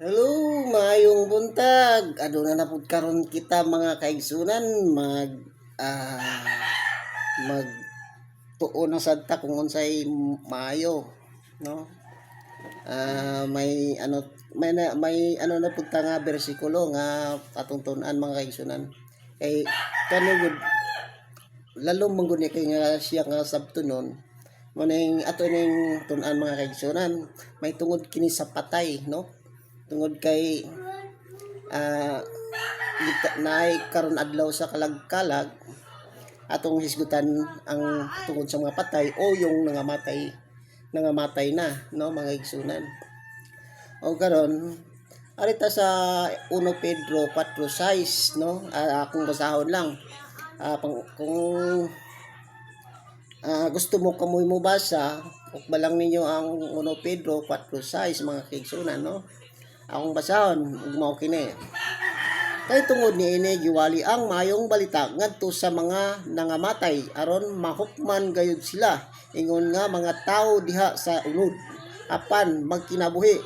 Hello, maayong buntag. Aduna na pud karon kita mga kaigsunan ah mag tuon na sadta kung unsay maayo, no? May ano na pud ta nga bersikulo nga atong tun-an mga kaigsunan. Kay kano gud lalo man gud ni kay nga siya nga sabtunon. Maning ato ning tun-an mga kaigsunan, may tungod kini sa patay, no? Tungod kay ah naay karon adlaw sa kalag-kalag atong hisgutan ang tungod sa mga patay o yung nangamatay na, no, mga igsunan. O karon arita sa 1 Pedro 4:6, no, akong basahon lang. Kung gusto mo kamoy mo basa, ukba lang ninyo ang 1 Pedro 4:6 mga kaigsunan, no. Akong basahon ug mao kini. Kay tungod niini giwali ang mayong balita ngadto sa mga nangamatay aron mahukman gayud sila ingon nga mga tawo diha sa unod apan magkinabuhi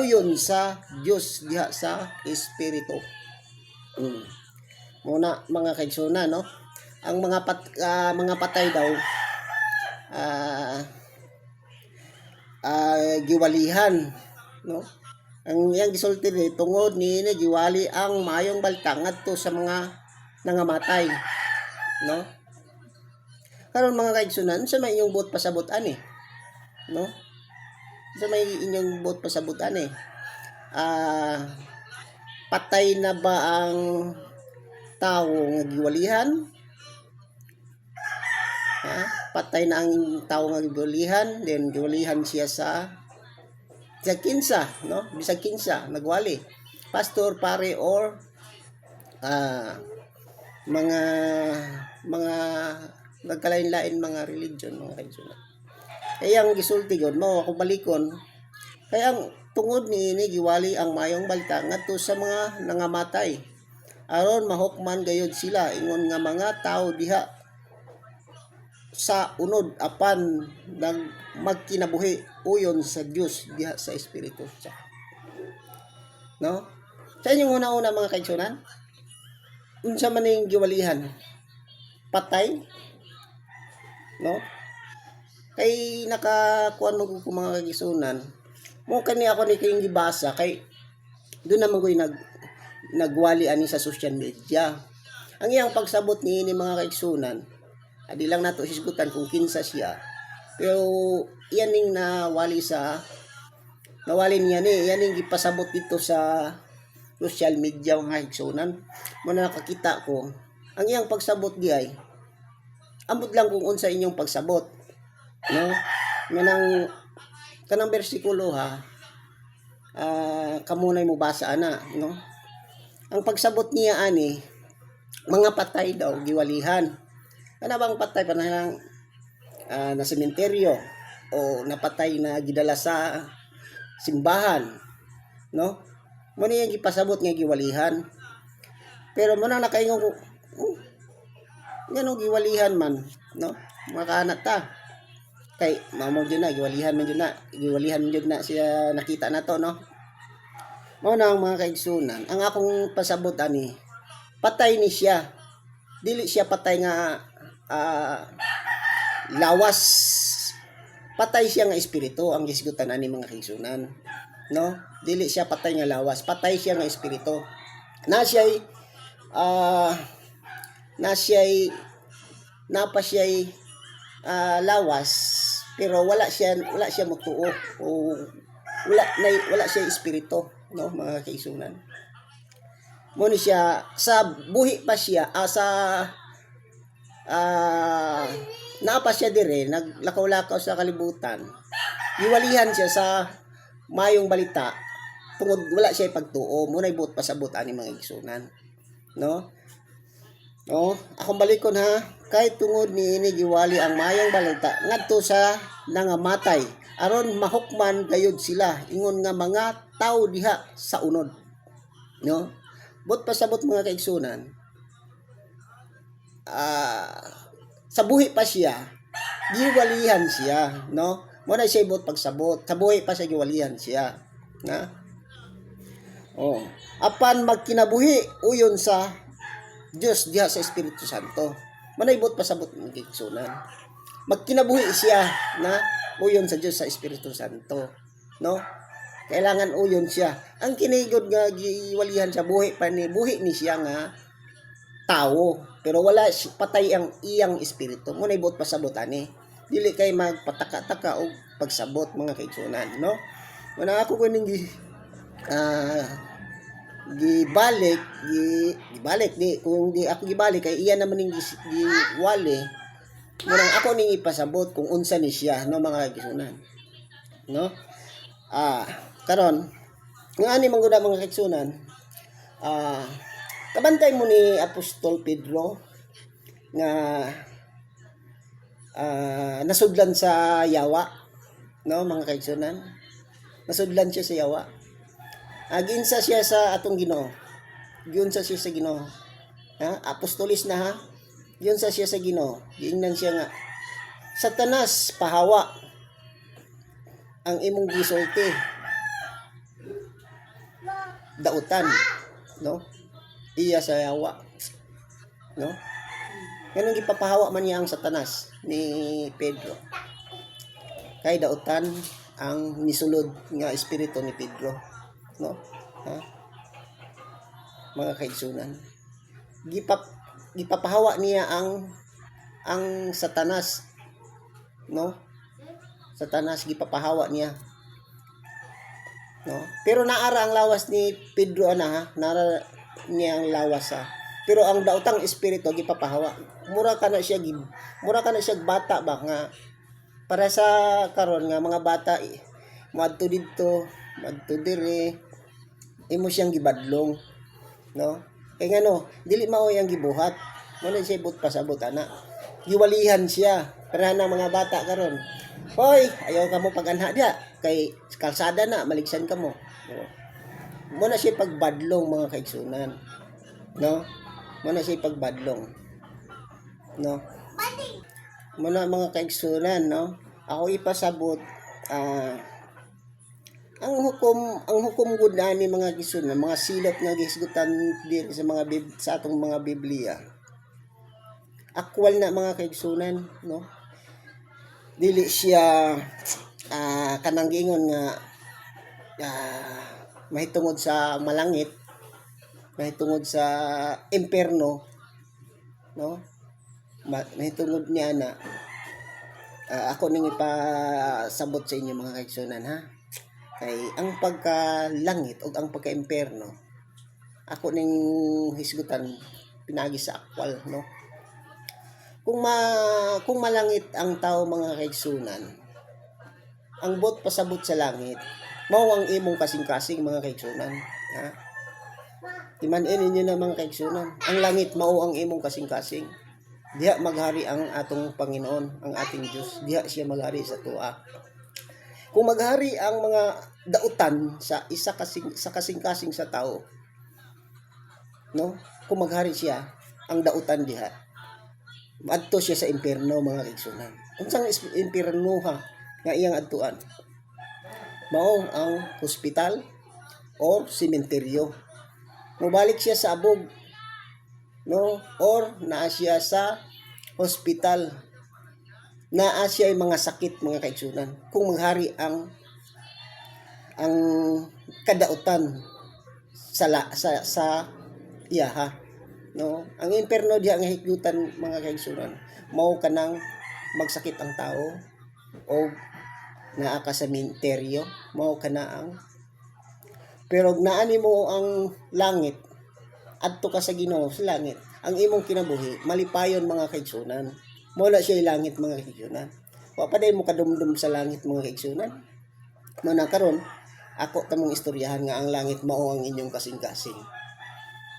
uyon sa Dios diha sa espiritu. Muna mga kaigsunan, no, ang mga patay daw giwalihan, no. Ang iyang gisulti ni tungod niini giwali ang mayong balita ngadto sa mga nangamatay, no. Karon mga kaigsunan, sa may inyong buot pasabot ani, no? Sa may inyong buot pasabot ani. Patay na ba ang tawo nga giwalihan? Patay na ang tawo nga giwalihan, then giwalihan siya sa kinsa, no? Bisag kinsa nagwali. Pastor, pare or mga nagkalain-lain mga religion mga kaigsunan. Kaya ang gisulti gud mao ako balikon. Kaya ang tungod niini giwali ang mayong balita ngadto sa mga nangamatay aron mahukman gayud sila ingon nga mga tawo diha sa unod apan magkinabuhi uyon sa Dios diha sa espiritu siya, no. Sa inyong una-una mga kaigsunan, unsa man ning giwalihan? Patay, no. Kay nakakuan mo ko mga kaigsunan, mo kani ako ni kayong gibasa kay doon naman ko'y nagwali ani sa social media. Ang iyang pagsabot niini mga kaigsunan, adi lang nato hisgutan kung kinsa siya. Pero iyan ning nawali niya ni, iyan ning gipasabot dito sa social media mga kaigsunan. Mo na nakakita ko, ang iyang pagsabot di ay ambot lang kung unsa inyong pagsabot, no. Kanang bersikulo ha, kamunay mo basa ana, no. Ang pagsabot niya ani, mga patay daw giwalihan. Kana bang patay panahang na sementeryo o napatay na gidala sa simbahan, no. Mo niya gipasabot nga giwalihan. Pero mo na nakaingon ko, ngano giwalihan man, no. Makaanat ta. Kay mamo gyud na giwalihan man gyud na siya nakita nato, no. Mao na ang mga kaigsunan, ang akong pasabot ani, patay ni siya. Dili siya patay nga lawas. Patay siya nga espiritu ang gisgutan ani mga kaigsunan, no. Dili siya patay nga lawas, patay siya nga espiritu. Na siya'y lawas pero wala siya motuo o wala siya espiritu, no mga kaigsunan. Mo ni siya sa buhi pa siya napa siya dire naglakaw-lakaw sa kalibutan. Giwalihan siya sa mayong balita tungod wala siya pagtuo. Munay buot pasabot ani mga igsunan, no. Akong balikon ha, kay tungod niini giwali ang mayong balita ngadto sa nangamatay aron mahukman gayud sila ingon nga mga tawo diha sa unod, no. Buot pasabot mga kaigsunan, sa buhi pa siya giwalihan siya, no. Mo na siya buot pagsabot sa buhi pa siya giwalihan siya, na. Oh, apan magkinabuhi uyon sa Dios diha sa Espiritu Santo. Manaybot pasabot ng kigsunan. Magkinabuhi siya na uyon sa Dios sa Espiritu Santo, no? Kailangan uyon siya. Ang kinigod nga giwalihan sa buhi pa ni buhi ni siya nga tao, pero wala patay ang iyang espiritu. Manaybot pasabot ani. Dili kay magpataka-taka og pagsabot mga kaigsunan, no? Wala ako kuning gibalik di kung di ako gibalik kay iya naman ning giwali murang ako ning ipasabot kung unsa ni siya no mga kaigsunan, no? Karon nga ani mangguna mga kaigsunan, kabantay mo ni Apostol Pedro nga nasudlan sa yawa, no mga kaigsunan, nasudlan siya sa yawa. Ginsa siya sa atong Ginoo. Giunsa siya sa Ginoo. Apostolis na ha. Giunsa siya sa Ginoo. Giingnan siya nga Satanas pahawa ang imong gisulti. Dautan, no? Iya sa yawa. No? Ganun gipapahawa man niya ang Satanas ni Pedro. Kay dautan ang nisulod nga espiritu ni Pedro. No? Mga kaigsunan, gipapahawa niya ang Satanas, no? Satanas gipapahawa niya, no? Pero naara ang lawas ni Pedro naara niya ang lawas pero ang daotang espiritu gipapahawa. Mura ka na siya bata ba nga para sa karon nga mga bata moadto didto madto dire imo siyang gibadlong, no? Kay ngano dili mao yang gibuhat mo na siya but pasabot ana giwalihan siya para na mga bata karon, hoy ayaw ka mo paganha dia kay kalsada na maligsan ka mo, mo na siya pagbadlong mga kaigsunan, no? Mo na siya pagbadlong, no? Mo na mga kaigsunan, no? Ako ipasabot ang hukom gud ni mga kaigsunan, mga silat nga gihisgutan diri sa sa atong mga Biblia. Akwal na mga kaigsunan, no? Dili siya kanang giingon nga mahitungod sa malangit, mahitungod sa impierno, no? Mahitungod niya na ako ning ipasabot sa inyo mga kaigsunan ha. Kay ang pagkalangit o ang pagka-impierno ako ning hisgutan pinagi sa akwal, no? Kung malangit ang tao mga kaigsunan, ang bot pasabot sa langit mao ang imong kasing-kasing mga kaigsunan, ha? Timan-in ninyo na mga kaigsunan, ang langit mao ang imong kasing-kasing. Diha maghari ang atong Panginoon, ang ating Dios. Diha siya maghari sa tuwa. Kung maghari ang mga dautan sa kasing-kasing sa tao, no? Kung maghari siya ang dautan diha, adto siya sa impierno mga kaigsunan. Unsang impierno nga iyang adtuan? Mao ang hospital or sementeryo. Mobalik siya sa abog, no? Or naa siya sa hospital. Naa siya ay mga sakit mga kaigsunan. Kung maghari ang kadautan sa iyaha, no? Ang impierno diha nga higdutan mga kaigsunan mao kanang magsakit ang tao o naa ka sa sementeryo, mao kana ang pero naani mo ang langit adto ka sa Ginoo sa langit, ang imong kinabuhi malipayon mga kaigsunan. Mula siya langit mga kaigsunan. Wa pa day mo kadumdum sa langit mga kaigsunan. Muna karon ako tamong istoryahan nga ang langit mao ang inyong kasing-kasing,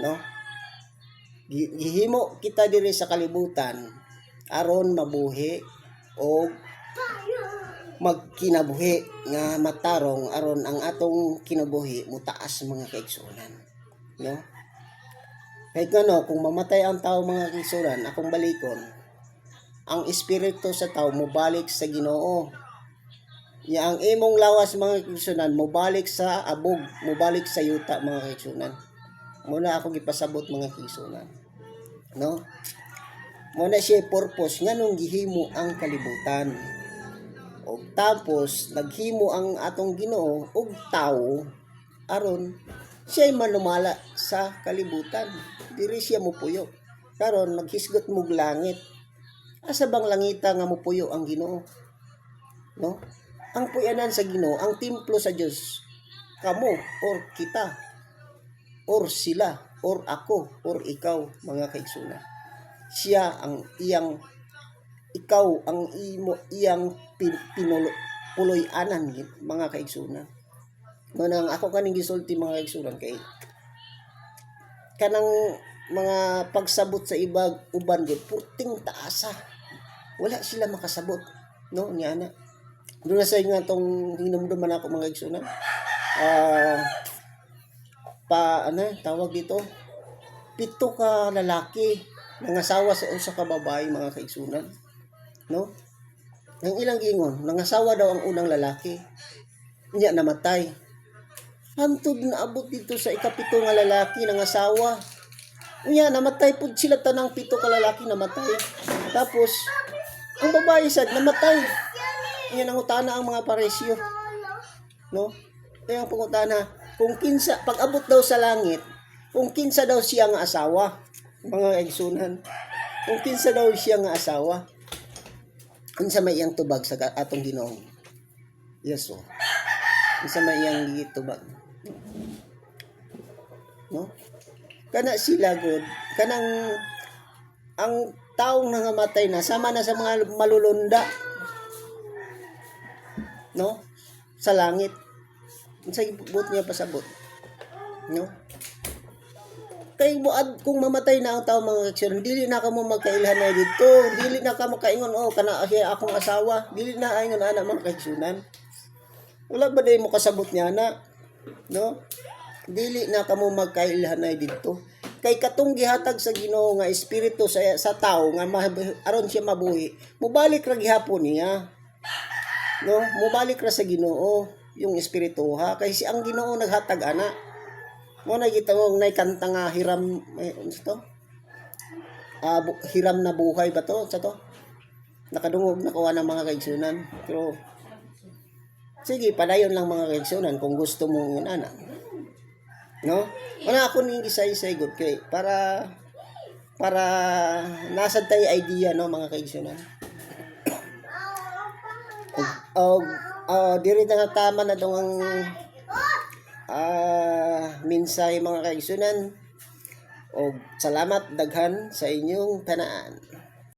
no? Gihimo kita diri sa kalibutan aron mabuhi o magkinabuhi nga matarong aron ang atong kinabuhi mutaas mga kaigsunan, no? Kahit ngano kung mamatay ang tao mga kaigsunan, akong balikon ang espiritu sa tao mobalik sa Ginoo, Ya ang imong lawas mga kaigsunan mobalik sa abog, mobalik sa yuta mga kaigsunan. Muna ako gipasabot mga kaigsunan. No? Muna siya purpose nganong gihimo ang kalibutan. O tapos naghimo ang atong Ginoo og tawo aron siya manumala sa kalibutan. Diri siya mopuyo. Karon maghisgot mog langit. Asa bang langita nga mopuyo ang Ginoo? No? Ang puyanan sa Ginoo, ang templo sa Dios, kamo or kita or sila or ako or ikaw mga kaigsunan. Siya ang iyang ikaw ang iyang puloy-anan mga kaigsunan. Manang ako kaning gisulti mga kaigsunan kay kanang mga pagsabot sa ibag uban gud puting taasa. Wala sila makasabot, no? Niya na. Doon na sa inyo itong hinumduman ako mga kaigsunan. Tawag dito? 7 ka lalaki nangasawa sa usa ka babae mga kaigsunan. No? Ang ilang gingon, nangasawa daw ang unang lalaki. Niya namatay. Hantod na abot dito sa ikapito nga lalaki nangasawa. Niya namatay pud sila tanang 7 ka lalaki namatay. Tapos ang babae sad namatay. Yan ang utana ang mga paresyo. No? Kaya ang pangutana, kung kinsa, pag abot daw sa langit, kung kinsa daw siya nga asawa, mga kaigsunan, kung kinsa daw siya nga asawa, unsa may iyang tubag sa atong Ginoo. Yes, so. Unsa may iyang gitubag. No? Kana sila good, kanang ang taong nangamatay na, sama na sa mga malulunda, no? Sa langit. Sa ibot niya pasabot. No? Kay buad kung mamatay na ang tao mga kaigsunan, dili na ka mo magkailhan na dito. Dili na ka makaingon kana siya akong asawa. Dili na ingon ana mga kaigsunan. Wala ba day mo kasabot niya na? No? Dili na ka mo magkailhan na dito. Kay katong gihatag sa Ginoo nga espiritu sa tao nga aron siya mabuhi. Mubalik ra gihapon niya. No, mubalik ra sa Ginoo yung espiritu ha kay si ang Ginoo naghatag ana. Mo na gitawag nay kanta nga hiram to. Hiram na buhay ba to sa to? Nakadungog na kuha ng mga kaigsunan. Pero sige, padayon lang mga kaigsunan kung gusto mo yun ana. No? Wala ako ning gisay-say good kay para nasad tayo idea no mga kaigsunan. Diri na tama na dong ang mensahe mga kaigsunan. Og salamat daghan sa inyong tanaan.